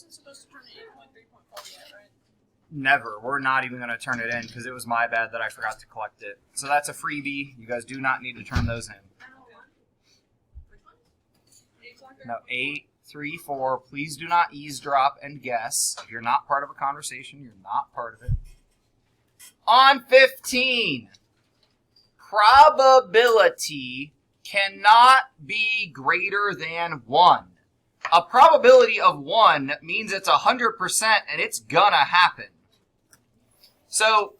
wasn't supposed to turn it 8.3.4 yet, right? Never. We're not even going to turn it in because it was my bad that I forgot to collect it. So that's a freebie. You guys do not need to turn those in. Which one? 8 o'clock? No, 8, 3, 4. Please do not eavesdrop and guess. If you're not part of a conversation, you're not part of it. On 15, probability cannot be greater than 1. A probability of 1 means it's 100% and it's gonna happen. So,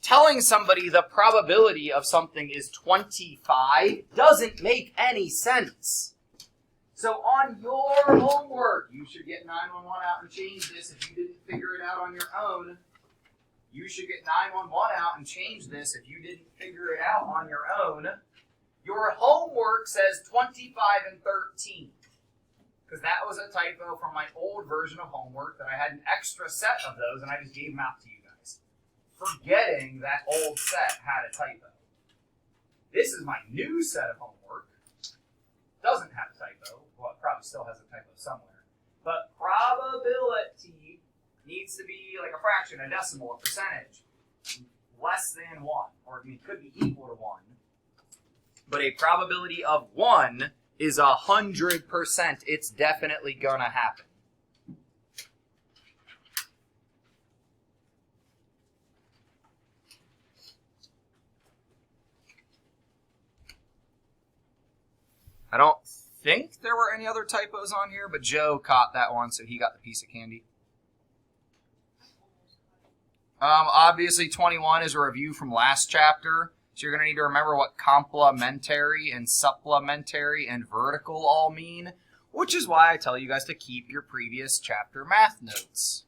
telling somebody the probability of something is 25 doesn't make any sense. So on your homework, you should get 911 out and change this if you didn't figure it out on your own. You should get 911 out and change this if you didn't figure it out on your own. Your homework says 25 and 13. Because that was a typo from my old version of homework that I had an extra set of those and I just gave them out to you guys. Forgetting that old set had a typo. This is my new set of homework. Doesn't have a typo. Well, it probably still has a typo somewhere. But probability needs to be like a fraction, a decimal, a percentage. Less than 1. Or it could be equal to 1. But a probability of 1 is 100%. It's definitely gonna happen. I don't think there were any other typos on here, but Joe caught that one, so he got the piece of candy. Obviously, 21 is a review from last chapter. So you're going to need to remember what complementary and supplementary and vertical all mean, which is why I tell you guys to keep your previous chapter math notes.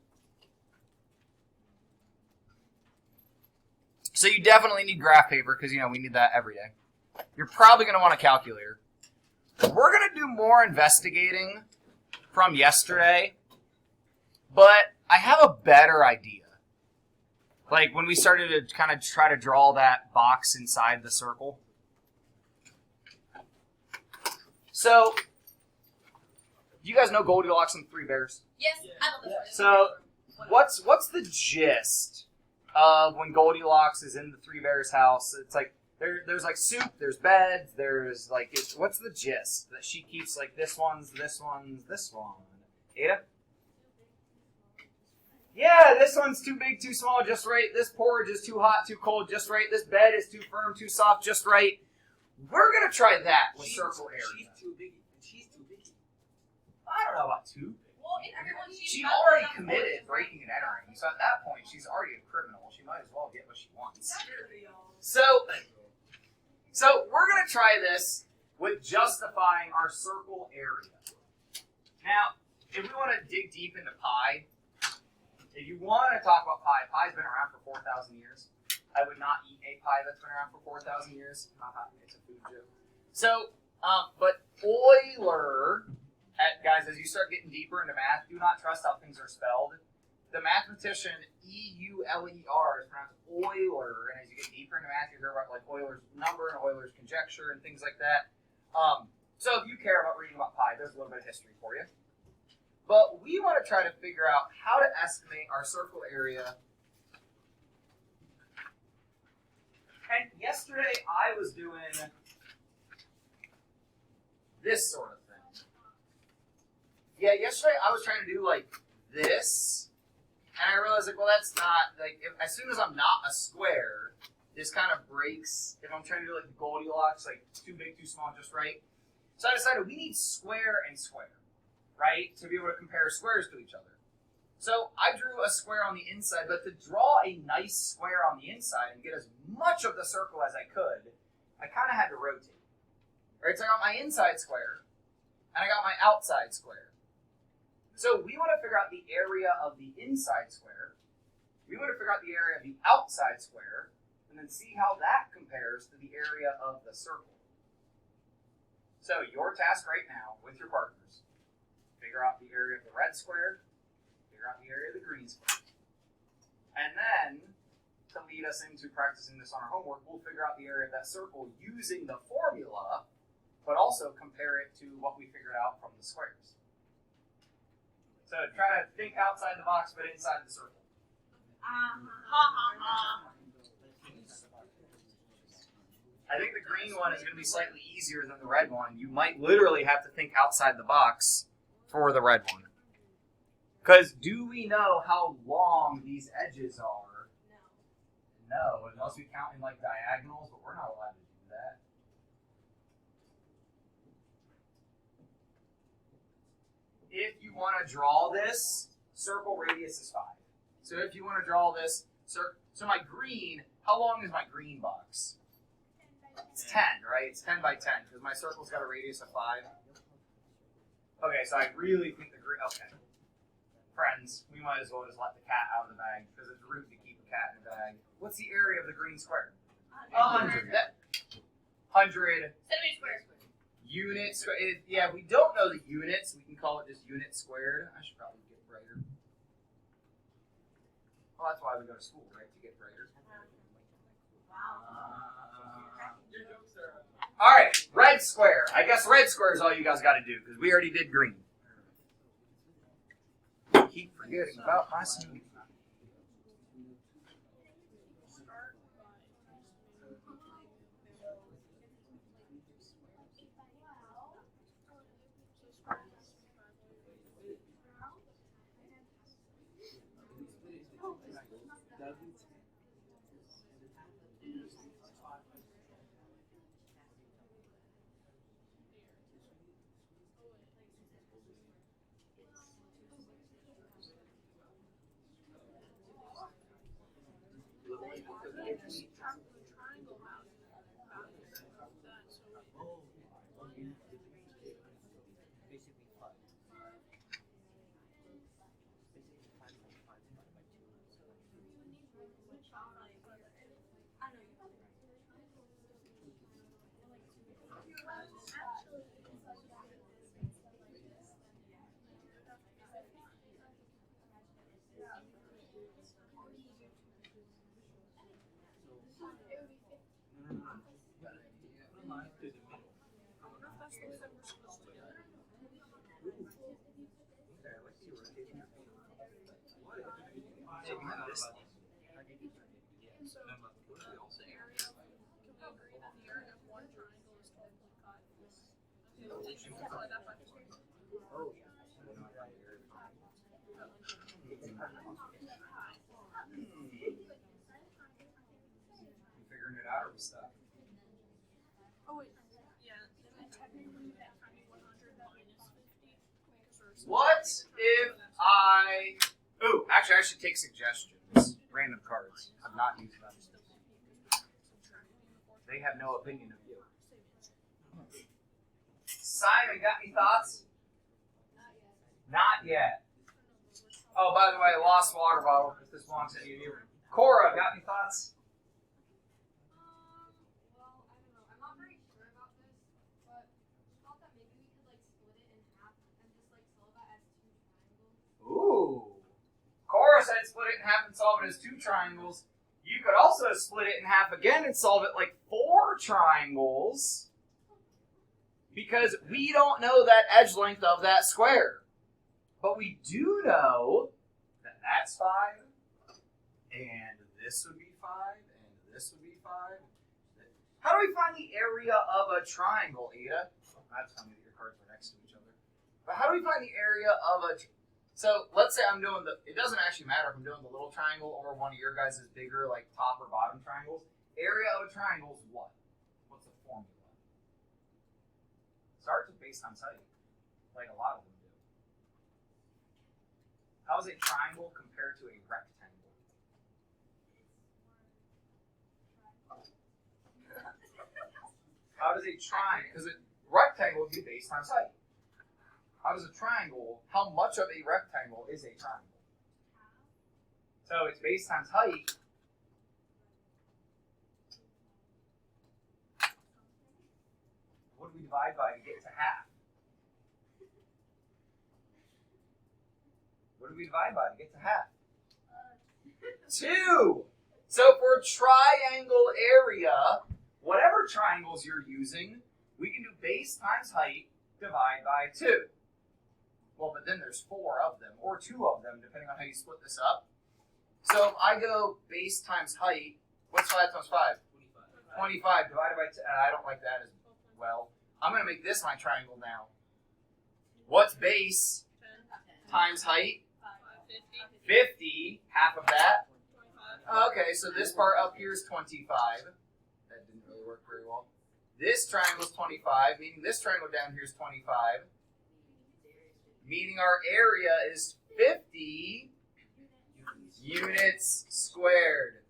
So you definitely need graph paper because, we need that every day. You're probably going to want a calculator. We're going to do more investigating from yesterday, but I have a better idea. Like when we started to kind of try to draw that box inside the circle. So, do you guys know Goldilocks and the Three Bears? Yes, I love this. So, what's the gist of when Goldilocks is in the Three Bears house? It's like there's like soup, there's beds, there's like what's the gist that she keeps like this one's, this one. Ada? Yeah, this one's too big, too small, just right. This porridge is too hot, too cold, just right. This bed is too firm, too soft, just right. We're going to try that with circle area. She's too big. She's too big. I don't know about too big. Well, everyone She already committed breaking and entering, so at that point, she's already a criminal. She might as well get what she wants. So we're going to try this with justifying our circle area. Now, if we want to dig deep into pi, if you want to talk about pi, pi's been around for 4,000 years. I would not eat a pie that's been around for 4,000 years. It's a food joke. So, but Euler, guys, as you start getting deeper into math, do not trust how things are spelled. The mathematician Euler is pronounced Euler, and as you get deeper into math, you hear about like Euler's number and Euler's conjecture and things like that. So if you care about reading about pi, there's a little bit of history for you. But we want to try to figure out how to estimate our circle area. And yesterday I was doing this sort of thing. Yeah, yesterday I was trying to do like this. And I realized well, that's not, as soon as I'm not a square, this kind of breaks. If I'm trying to do like the Goldilocks, like too big, too small, just right. So I decided we need square and square. Right? To be able to compare squares to each other. So I drew a square on the inside, but to draw a nice square on the inside and get as much of the circle as I could, I kind of had to rotate. Right? So I got my inside square, and I got my outside square. So we want to figure out the area of the inside square. We want to figure out the area of the outside square, and then see how that compares to the area of the circle. So your task right now, with your partners, figure out the area of the red square, figure out the area of the green square. And then, to lead us into practicing this on our homework, we'll figure out the area of that circle using the formula, but also compare it to what we figured out from the squares. So try to think outside the box, but inside the circle. I think the green one is going to be slightly easier than the red one. You might literally have to think outside the box for the red one. Because do we know how long these edges are? No, unless we count in like diagonals, but we're not allowed to do that. If you want to draw this, circle radius is 5. So if you want to draw this, so my green, how long is my green box? It's 10, right? It's 10 by 10, because my circle's got a radius of 5. Okay, so I really think the green, okay. Friends, we might as well just let the cat out of the bag, because it's rude to keep a cat in a bag. What's the area of the green square? 100. 100 Centimeter square. units. Yeah, we don't know the units. We can call it just unit squared. I should probably get brighter. Well, that's why we go to school, right? To get brighter. All right, red square. I guess red square is all you guys got to do because we already did green. I keep forgetting about my son. Figuring it out or stuff. Oh wait, yeah. Then technically that kind of 100 minus 50. What if I? Ooh, actually, I should take suggestions. Random cards. I'm not using them. They have no opinion of you. Simon, got any thoughts? Not yet. Oh, by the way, I lost water bottle if this belongs to any of you. Cora, got any thoughts? Well, I don't know. I'm not very sure about this, but I thought that maybe we could like split it in half and just like solve that as 2 triangles. Ooh. Cora said split it in half and solve it as 2 triangles. You could also split it in half again and solve it like 4 triangles. Because we don't know that edge length of that square. But we do know that that's 5, and this would be 5, and this would be 5. How do we find the area of a triangle, Ada? That's funny that your cards are next to each other. But how do we find the area of a So let's say I'm doing it doesn't actually matter if I'm doing the little triangle or one of your guys' bigger, like top or bottom triangles. Area of a triangle is what? What's the formula? Starts with base times height, like a lot of them do. How is a triangle compared to a rectangle? How does a triangle, because a rectangle would be base times height. How does a triangle, how much of a rectangle is a triangle? So it's base times height. What do we divide by to get to half? What do we divide by to get to half? 2. So for triangle area, whatever triangles you're using, we can do base times height divide by 2. Well, but then there's 4 of them, or 2 of them, depending on how you split this up. So if I go base times height, what's 5 times 5? 25 divided by 10. I don't like that as well. I'm going to make this my triangle now. What's base 10, times height? 50, 50. Half of that. 25. Okay, so this part up here is 25. That didn't really work very well. This triangle is 25, meaning this triangle down here is 25. Meaning our area is 50 units squared.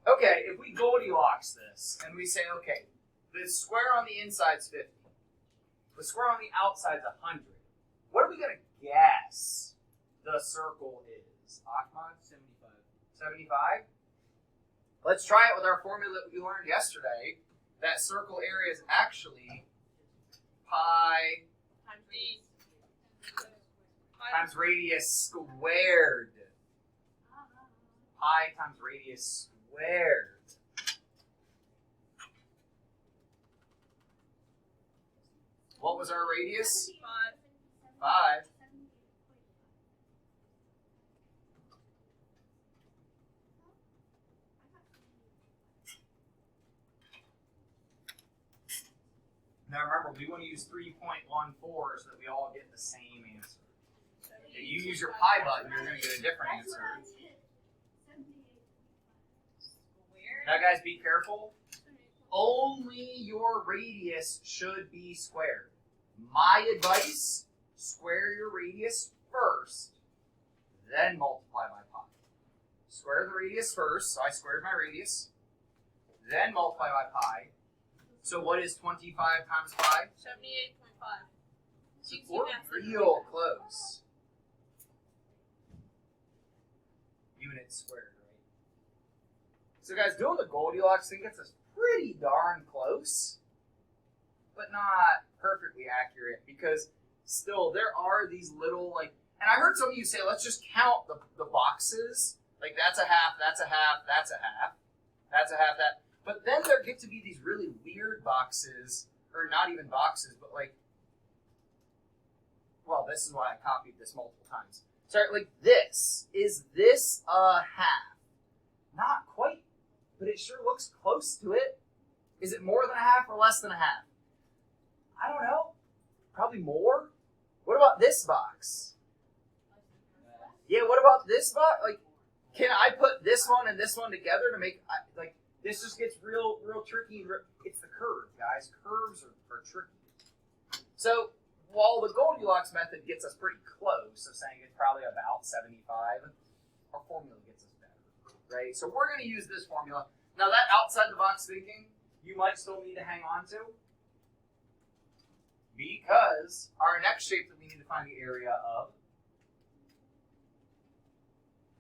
Okay, if we Goldilocks this and we say, okay, the square on the inside is 50. The square on the outside is 100. What are we going to guess the circle is? Ahmad? 75. 75? Let's try it with our formula that we learned yesterday. That circle area is actually pi Times D. times radius squared. Pi times radius squared. What was our radius? 5. 5. Now remember, we want to use 3.14 so that we all get the same answer. If you use your pi button, you're going to get a different answer. Now guys, be careful. Only your radius should be squared. My advice, square your radius first, then multiply by pi. Square the radius first, so I squared my radius, then multiply by pi. So what is 25 times 5? 78.5. We're real close. Units squared, right? So guys, doing the Goldilocks thing gets us pretty darn close, but not perfectly accurate, because still there are these little, like, and I heard some of you say, let's just count the boxes. Like, that's a half, that's a half, that's a half, that's a half, that. But then there get to be these really weird boxes, or not even boxes, but like, well, this is why I copied this multiple times. Sorry, like this. Is this a half? Not quite, but it sure looks close to it. Is it more than a half or less than a half? I don't know. Probably more. What about this box? Yeah, what about this box? Like, can I put this one and this one together to make, like, this just gets real tricky. It's the curve, guys. Curves are tricky. So, while the Goldilocks method gets us pretty close of saying it's probably about 75, our formula gets us better, right? So we're going to use this formula. Now that outside the box thinking, you might still need to hang on to, because our next shape that we need to find the area of,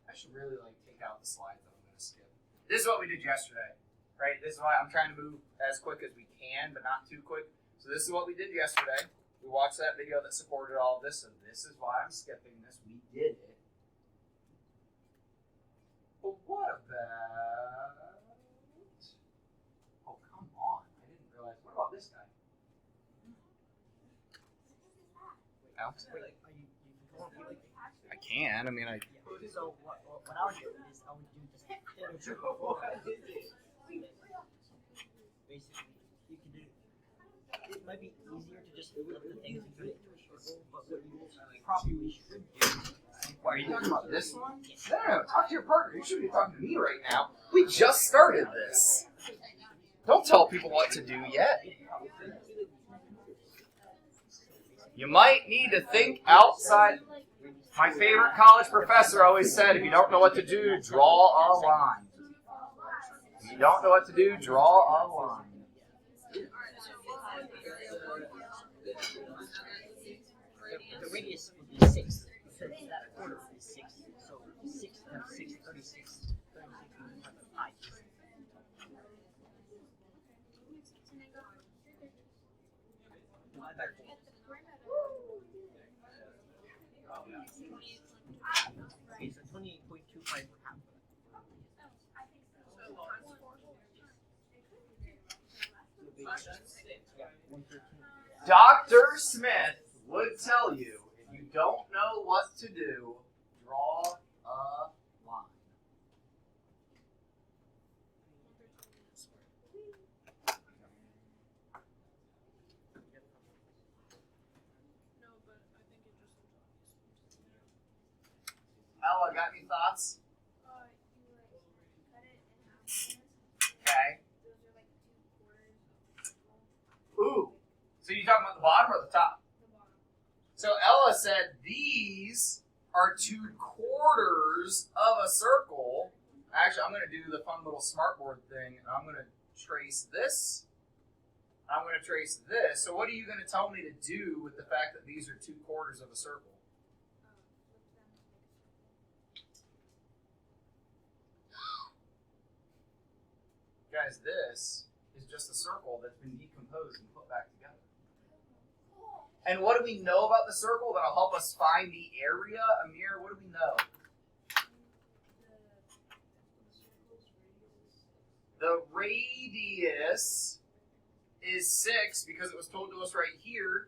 I should really like take out the slides that I'm going to skip. This is what we did yesterday, right? This is why I'm trying to move as quick as we can, but not too quick. So this is what we did yesterday. We watched that video that supported all of this, and this is why I'm skipping this. We did it. But what about... Oh, come on. I didn't realize. What about this guy? Alex? Wait, I can. I mean, I... So what I would do is I would do just basically you can do it might be easier to just flip the things and put it into a circle, but what you probably should do. Why, are you talking about this one? No, talk to your partner. You should be talking to me right now. We just started this. Don't tell people what to do yet. You might need to think outside. My favorite college professor always said, if you don't know what to do, draw a line. If you don't know what to do, draw a line. The radius would be 6, because that quarter is 6. So 6 times 6, 36. 36 divided by 5. Divide by 4. Okay, so 28.25 per half. Yeah, 113. Dr. Smith would tell you, if you don't know what to do, draw a line. No, but I think it just looks obvious. Ella, got any thoughts? You like cut it in half. Those Okay. are like 2/4 of the circle. Ooh. So you talking about the bottom or the top? The bottom. So Ella said these are 2/4 of a circle. Actually, I'm going to do the fun little smartboard thing, and I'm going to trace this. I'm going to trace this. So what are you going to tell me to do with the fact that these are 2/4 of a circle? Flip them to make a circle. Guys, this is just a circle that's been decomposed and put back together. And what do we know about the circle that'll help us find the area? Amir, what do we know? The radius is 6 because it was told to us right here.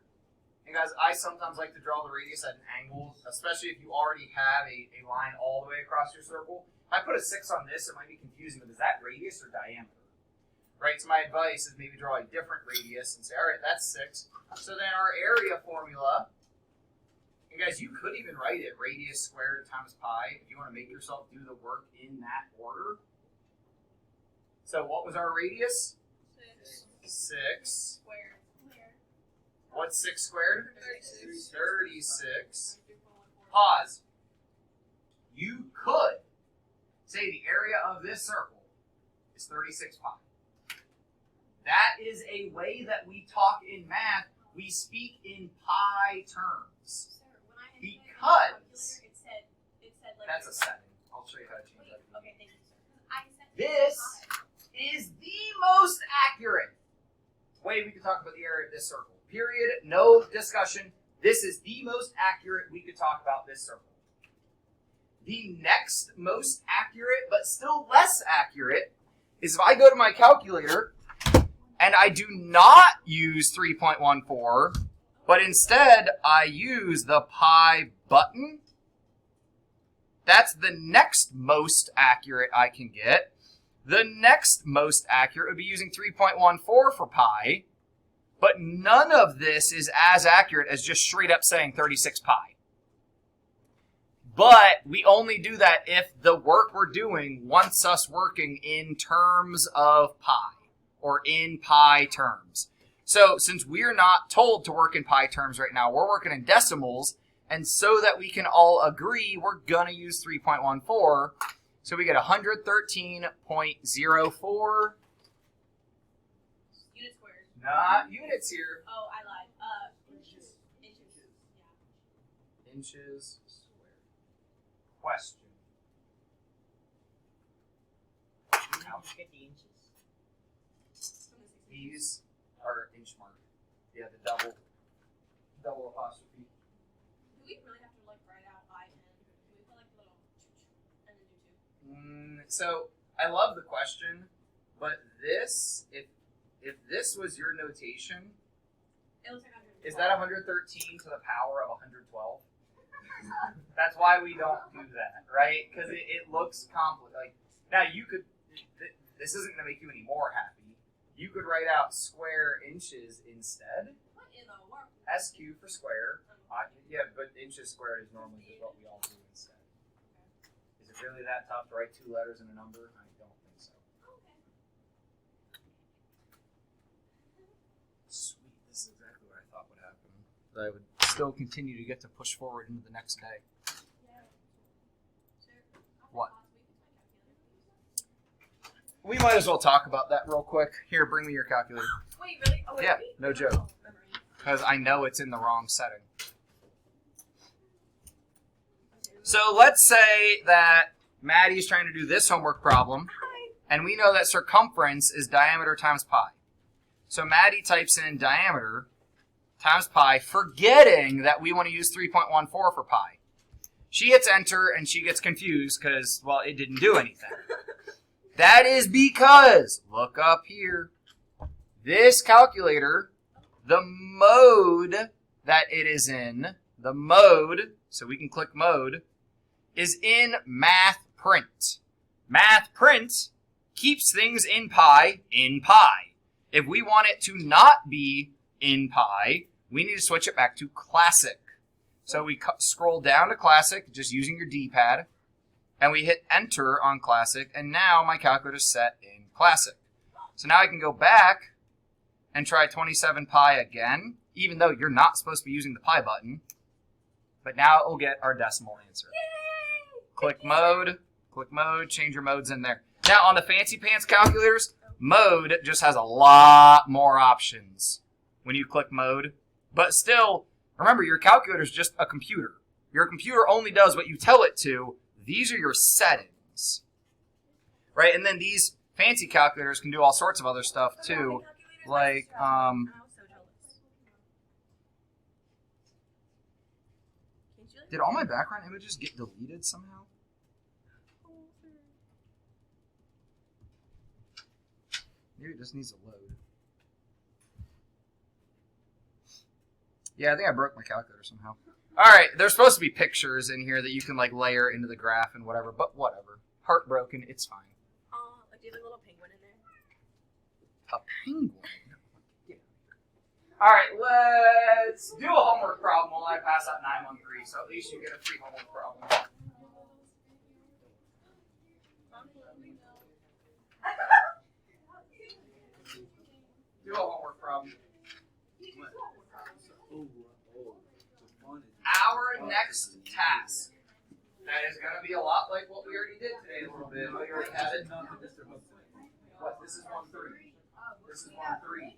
And guys, I sometimes like to draw the radius at an angle, especially if you already have a line all the way across your circle. If I put a 6 on this, it might be confusing, but is that radius or diameter? Right, so my advice is maybe draw a different radius and say, all right, that's 6. So then our area formula, and guys, you could even write it radius squared times pi if you want to make yourself do the work in that order. So what was our radius? 6. Square. What's 6 squared? 36. 36. Pause. You could say the area of this circle is 36 pi. That is a way that we talk in math. We speak in pi terms. Sir, when I had Because it said like that's a setting. I'll show you how to change Wait, that. okay, thank you, sir. I said This is the most accurate way we could talk about the area of this circle. Period. No discussion. This is the most accurate we could talk about this circle. The next most accurate, but still less accurate, is if I go to my calculator and I do not use 3.14, but instead I use the pi button. That's the next most accurate I can get. The next most accurate would be using 3.14 for pi, but none of this is as accurate as just straight up saying 36 pi. But we only do that if the work we're doing wants us working in terms of pi, or in pi terms. So since we're not told to work in pi terms right now, we're working in decimals, and so that we can all agree, we're going to use 3.14. So we get 113.04. unit squared. Not units here. Oh, I lied. Inches. Yeah. Inches squared. Question. How did you get the inches? From the 60s. These are inch mark. Yeah, the double apostrophe. Do we really have to like write out I N? Do we put like a little and then do 2? So I love the question, but this, if this was your notation, It looks like 112. is that 113 to the power of 112? That's why we don't do that, right? Because it looks complicated. Like, now you could, this isn't going to make you any more happy. You could write out square inches instead. What in the world? SQ for square. Yeah, but inches squared is normally just what we all do instead. Is it really that tough to write 2 letters in a number? I don't think so. Okay. Sweet, this is exactly what I thought would happen. That I would still continue to get to push forward into the next day. Yeah. Sir, What? we can find calculator. We might as well talk about that real quick. Here, bring me your calculator. Wait, really? Oh, wait, Yeah, really? no joke. Oh, never mind. Because I know it's in the wrong setting. So let's say that Maddie's trying to do this homework problem, and we know that circumference is diameter times pi. So Maddie types in diameter times pi, forgetting that we want to use 3.14 for pi. She hits enter, and she gets confused because, well, it didn't do anything. That is because, look up here, this calculator, the mode that it is in the mode, so we can click mode, is in math print. Math print keeps things in pi. If we want it to not be in pi, we need to switch it back to classic. So we scroll down to classic, just using your D-pad, and we hit enter on classic, and now my calculator is set in classic. So now I can go back and try 27 pi again, even though you're not supposed to be using the pi button. But now it will get our decimal answer. Yay! Click mode, change your modes in there. Now on the fancy pants calculators, mode just has a lot more options when you click mode. But still, remember your calculator is just a computer. Your computer only does what you tell it to. These are your settings. Right? And then these fancy calculators can do all sorts of other stuff too. Like, did all my background images get deleted somehow? Maybe it just needs to load. Yeah, I think I broke my calculator somehow. Alright, there's supposed to be pictures in here that you can like layer into the graph and whatever, but whatever. Heartbroken, it's fine. Oh, like, do you have a little penguin in there? A penguin? Alright, let's do a homework problem while I pass out 913, so at least you get a free homework problem. Do a homework problem. Our next task. That is going to be a lot like what we already did today a little bit. We already have it. What? This is 1-3. This is 1-3.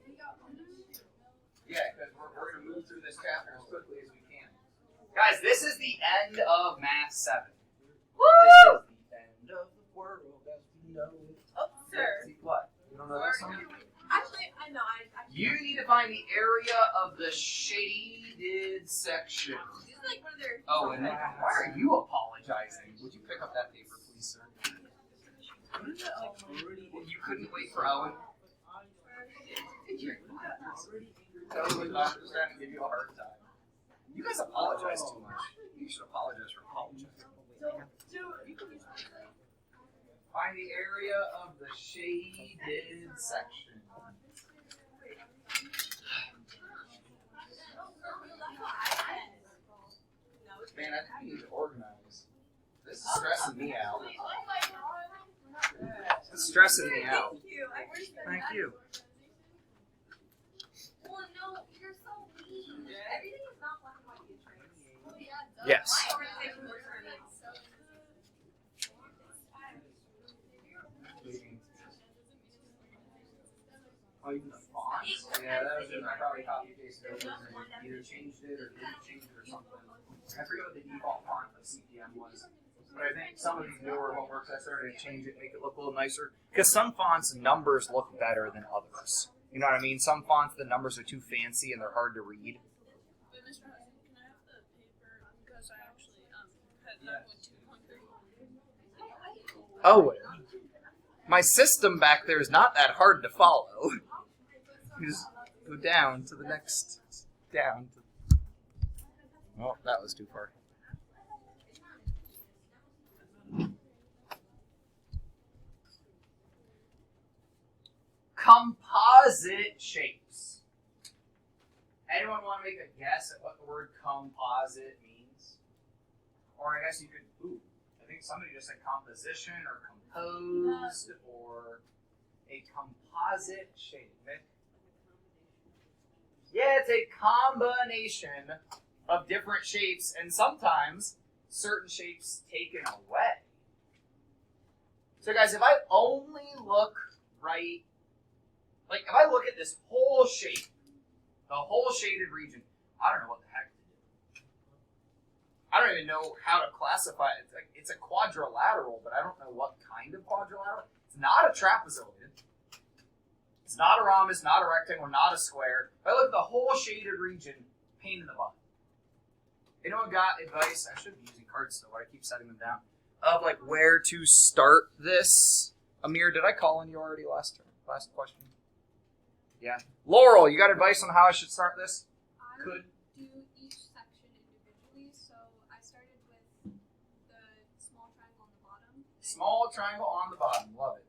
Yeah, because we're going to move through this chapter as quickly as we can. Guys, this is the end of Math 7. Woo! This is the end of the world as we know it. Oh, sir. What? You don't know that song? Actually, I know. I You need to find the area of the shaded section. This is like one of their. Oh, and why are you apologizing? Would you pick up that paper, please, sir? You couldn't wait for Owen? Totally not just trying to give you a hard time. You guys apologize too much. You should apologize for apologizing. Find the area of the shaded section. Man, I think we need to organize. This is stressing me out. This is stressing me out. Thank you. Well, no, you're so mean. Everything is not black and white, right? Yes. My organization works for me. Oh, even the fonts? Yeah, that was just probably copy pasted over and either changed it or didn't change it or something. I forget what the default font of CPM was. But I think some of these newer homeworks I started to change it, make it look a little nicer. Because some fonts, numbers look better than others. You know what I mean? Some fonts, the numbers are too fancy and they're hard to read. Wait, Mr. Hudson, can I have the paper? Because I actually had that one 2.3. Oh, my system back there is not that hard to follow. You just go down to the next, down. Oh, that was too far. Composite shapes. Anyone want to make a guess at what the word composite means? Or I guess you could, I think somebody just said composition or composed or a composite shape. Yeah, it's a combination of different shapes and sometimes certain shapes taken away. So guys, if I only look right, like if I look at this whole shape, the whole shaded region, I don't know what the heck to do. I don't even know how to classify it. It's a quadrilateral, but I don't know what kind of quadrilateral. It's not a trapezoid. It's not a rhombus, not a rectangle, not a square. If I look at the whole shaded region, pain in the butt. Anyone got advice? I should be using cards still, but I keep setting them down. Of like where to start this. Amir, did I call on you already last question? Yeah. Laurel, you got advice on how I should start this? I Could. do Small triangle on the bottom. Love it.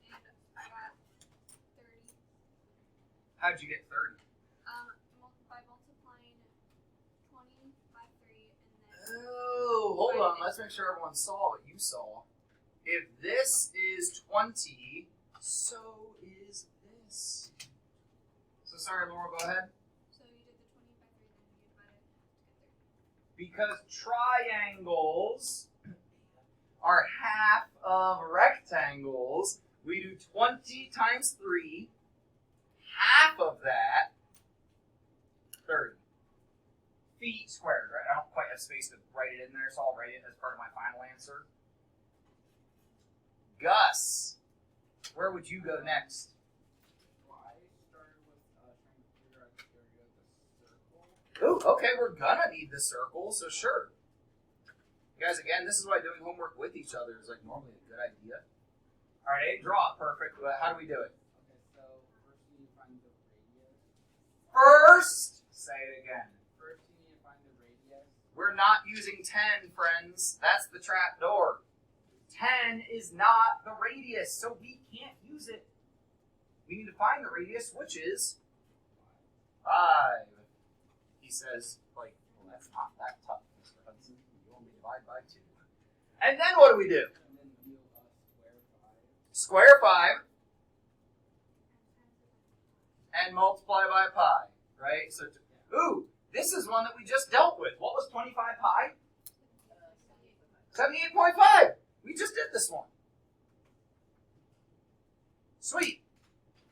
And I got 30. How'd you get 30? By multiplying 20 by 3 and then. Oh, hold on. Let's make sure everyone saw what you saw. If this is 20, so is this. So sorry, Laura, go ahead. So you did the 20 by 3, then you divided it to get 30. Because triangles are half of rectangles, we do 20 times 3, half of that, 30. Feet squared, right? I don't quite have space to write it in there, so I'll write it as part of my final answer. Gus, where would you go next? Well, I started with trying to figure out the area of the circle. Ooh, okay, we're gonna need the circle, so sure. Guys, again, this is why doing homework with each other is like normally a good idea. All right, I didn't draw it perfect, but how do we do it? Okay, so first you need to find the radius. First, say it again. First you need to find the radius. We're not using 10, friends. That's the trap door. 10 is not the radius, so we can't use it. We need to find the radius, which is 5. He says, like, well, that's not that tough, Mr. Hudson. You only divide by 2. And then what do we do? And then you Square 5 and multiply by pi, right? So, ooh, this is one that we just dealt with. What was 25 pi? 78.5. We just did this one. Sweet.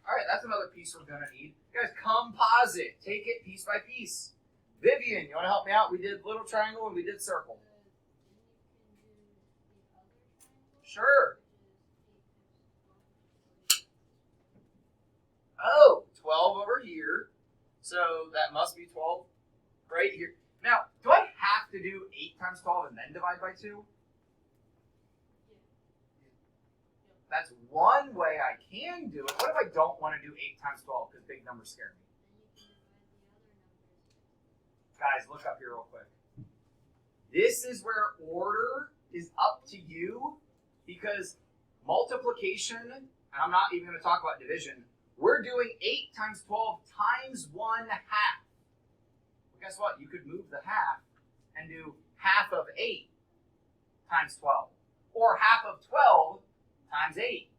All right, that's another piece we're going to need. Guys, composite. Take it piece by piece. Vivian, you want to help me out? We did little triangle and we did circle. Sure. Oh, 12 over here. So that must be 12 right here. Now, do I have to do 8 times 12 and then divide by 2? That's one way I can do it. What if I don't want to do 8 times 12 because big numbers scare me? Guys, look up here real quick. This is where order is up to you because multiplication, and I'm not even going to talk about division, we're doing 8 times 12 times 1/2. Well, guess what? You could move the half and do half of 8 times 12. Or half of 12 times 8.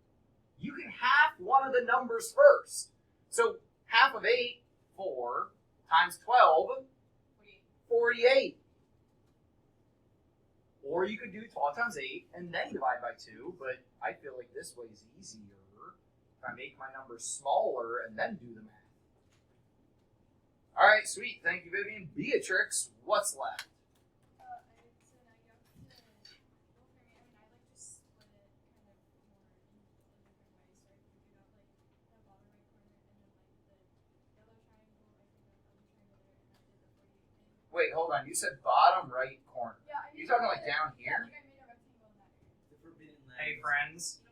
You can half one of the numbers first. So half of 8, 4, times 12, 48. Or you could do 12 times 8 and then divide by 2, but I feel like this way is easier. If I make my numbers smaller and then do the math. All right, sweet. Thank you, Vivian. Beatrix, what's left? I said I got to, well, for me, I mean, I like to split it kind of more in a different way. So I figured out like the bottom right corner and then like the yellow triangle, I figured out the other triangle there, and I did the 48 thing. Wait, hold on. You said bottom right corner. Yeah, I You made talking it- like down Yeah, here? like I made a rectangle in that area. The forbidden land. Hey, friends.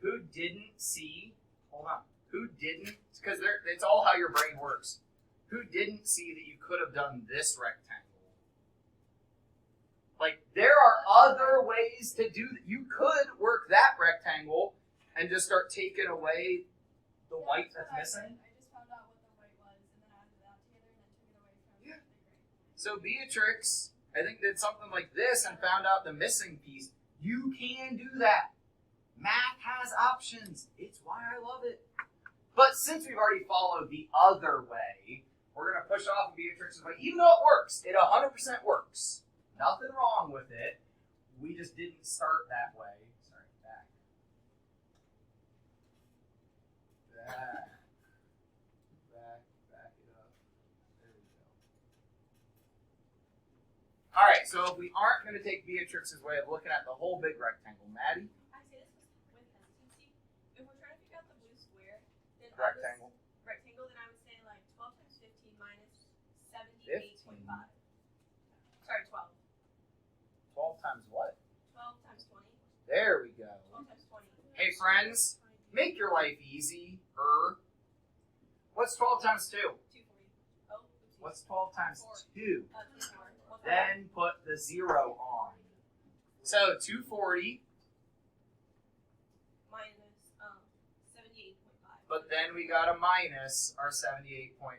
Who didn't see? Hold on. Who didn't? Because it's all how your brain works. Who didn't see that you could have done this rectangle? Like, there are other ways to do that. You could work that rectangle and just start taking away the white that's missing. I just found out what the white was, and then added that together, and then took it away from Yeah. the gray. So Beatrix, I think, did something like this and found out the missing piece. You can do that. Math has options. It's why I love it. But since we've already followed the other way, we're going to push off of Beatrix's way. Even though it works, it 100% works. Nothing wrong with it. We just didn't start that way. Sorry, back. Back it up. There we go. All right, so if we aren't going to take Beatrix's way of looking at the whole big rectangle, Maddie, I say this with hesitancy. If we're trying to figure out the blue square, then rectangle. then I would say like 12 times 15 minus 78.5. Sorry, 12. 12 times what? 12 times 20. There we go. 12 times 20. Hey, friends, make your life easy. What's 12 times 2? 240. Oh, oopsie. What's 12 times Four. 2? 24. Then put the 0 on. So 240, Minus 78.5. but then we got a minus our 78.5.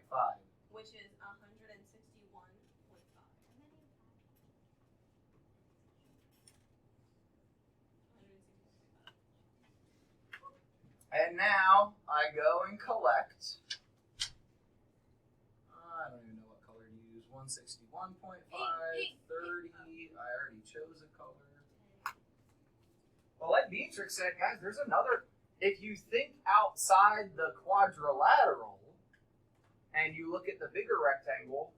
Which is 161.5. And now I go and collect. I don't even know what color to use. 161.5, 30. I already chose a color. Well, like Beatrix said, guys, there's another. If you think outside the quadrilateral and you look at the bigger rectangle,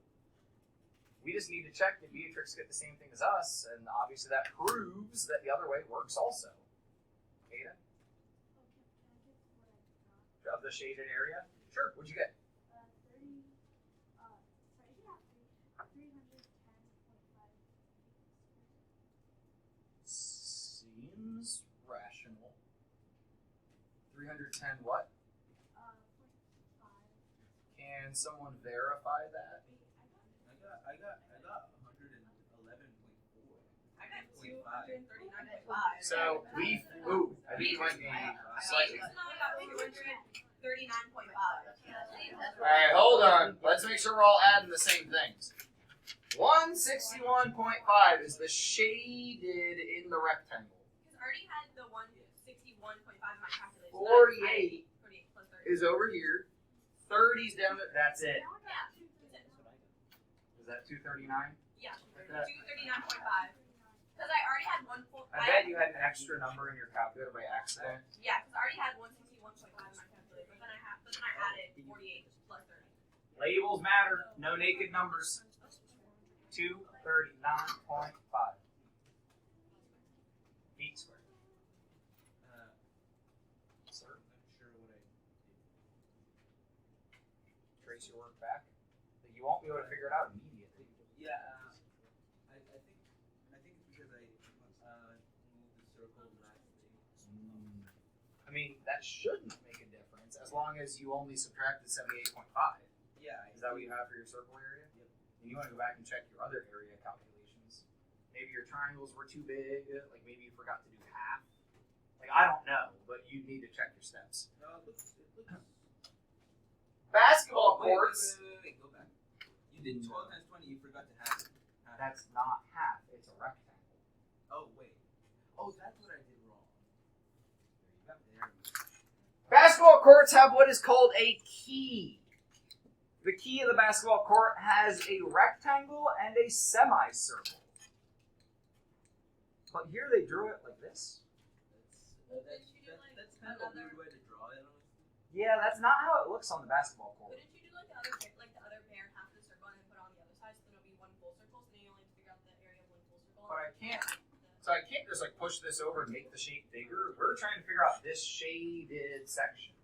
we just need to check did Beatrix get the same thing as us, and obviously that proves that the other way works also. Ada? Of the shaded area? Sure, what'd you get? 310.5. Seems rational. 310 what? 0.5. Can someone verify that? I got 111.4. I got 239.5. So we, I think we might be slightly. I got 239.5. Alright, hold on. Let's make sure we're all adding the same things. 161.5 is the shaded in the rectangle. Because I already had the 161.5 in my calculation. 48 48 plus 30. is over here. 30's down there. That's it. Yeah. Is that 239? Yeah. That- 239.5. Because I already had one full. I bet you had an extra number in your calculator by accident. Yeah, because I already had 161.5 in my calculator, but then I added 48 plus 30. Labels matter. No naked numbers. 239.5 feet squared. Sir, Not sure what I did. trace your work back. You won't be able to figure it out immediately. Yeah, I think it's because I moved the circle lastly. I mean, that shouldn't make a difference as long as you only subtracted 78.5. Yeah, Is that what you have for your circle area? Yep. And you want to go back and check your other area calculations. Maybe your triangles were too big, like maybe you forgot to do half. Like, I don't know, but you need to check your steps. No, it looks. Basketball Wait, courts. wait, go back. You did 12 times 20. You forgot to half it. That's not half, it's a rectangle. Oh wait. Oh, that's what I did wrong. There you go. There we go. Basketball courts have what is called a key. The key of the basketball court has a rectangle and a semicircle. But here they drew it like this. That's kind of a weird way to draw it. Yeah, that's not how it looks on the basketball court. But did you do like the other pair and half the circle and then put it on the other side so then it'll be one full circle? So then you only have to figure out the area of one full circle. But I can't. So I can't just like push this over and make the shape bigger. We're trying to figure out this shaded section.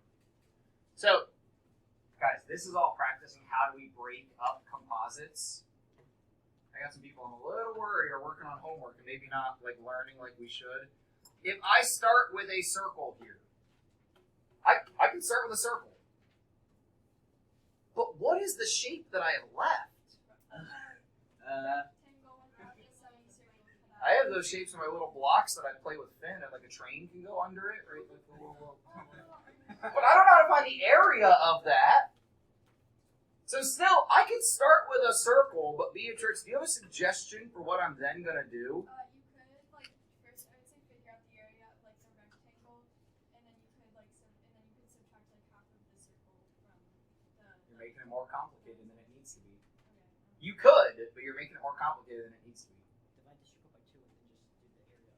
So, guys, this is all practicing how do we break up composites. I got some people I'm a little worried are working on homework and maybe not like learning like we should. If I start with a circle here, I can start with a circle. But what is the shape that I have left? I have those shapes in my little blocks that I play with Finn, and like a train can go under it, right? Like the little. But I don't know how to find the area of that. So still, I can start with a circle, but Beatrix, do you have a suggestion for what I'm then gonna do? You could like first I would say figure out the area of like the rectangle, and then you could subtract like half of the circle from the. You're making it more complicated than it needs to be. Okay. You could, but you're making it more complicated than it needs to be. Divide the circle by 2 and then just do the area.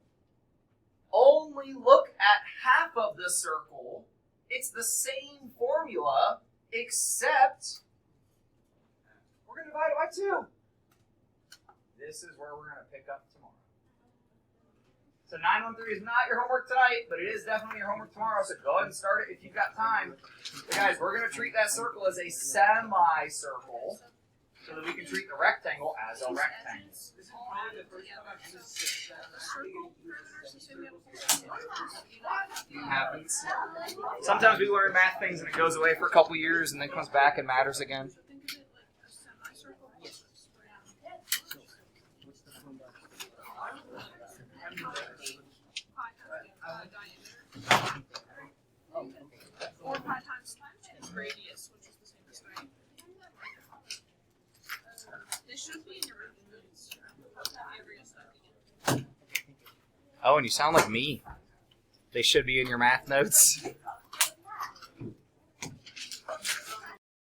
Only look at half of the circle. It's the same formula, except we're going to divide it by 2. This is where we're going to pick up tomorrow. So 913 is not your homework tonight, but it is definitely your homework tomorrow, so go ahead and start it if you've got time. But guys, we're going to treat that circle as a semicircle so that we can treat the rectangle as a rectangle. This is probably the first time I've used It happens. Sometimes we learn math things and it goes away for a couple years and then comes back and matters again. So think of it like a semicircle. So, what's the formula? should be in your notes. Area stuff. Oh, and you sound like me. They should be in your math notes.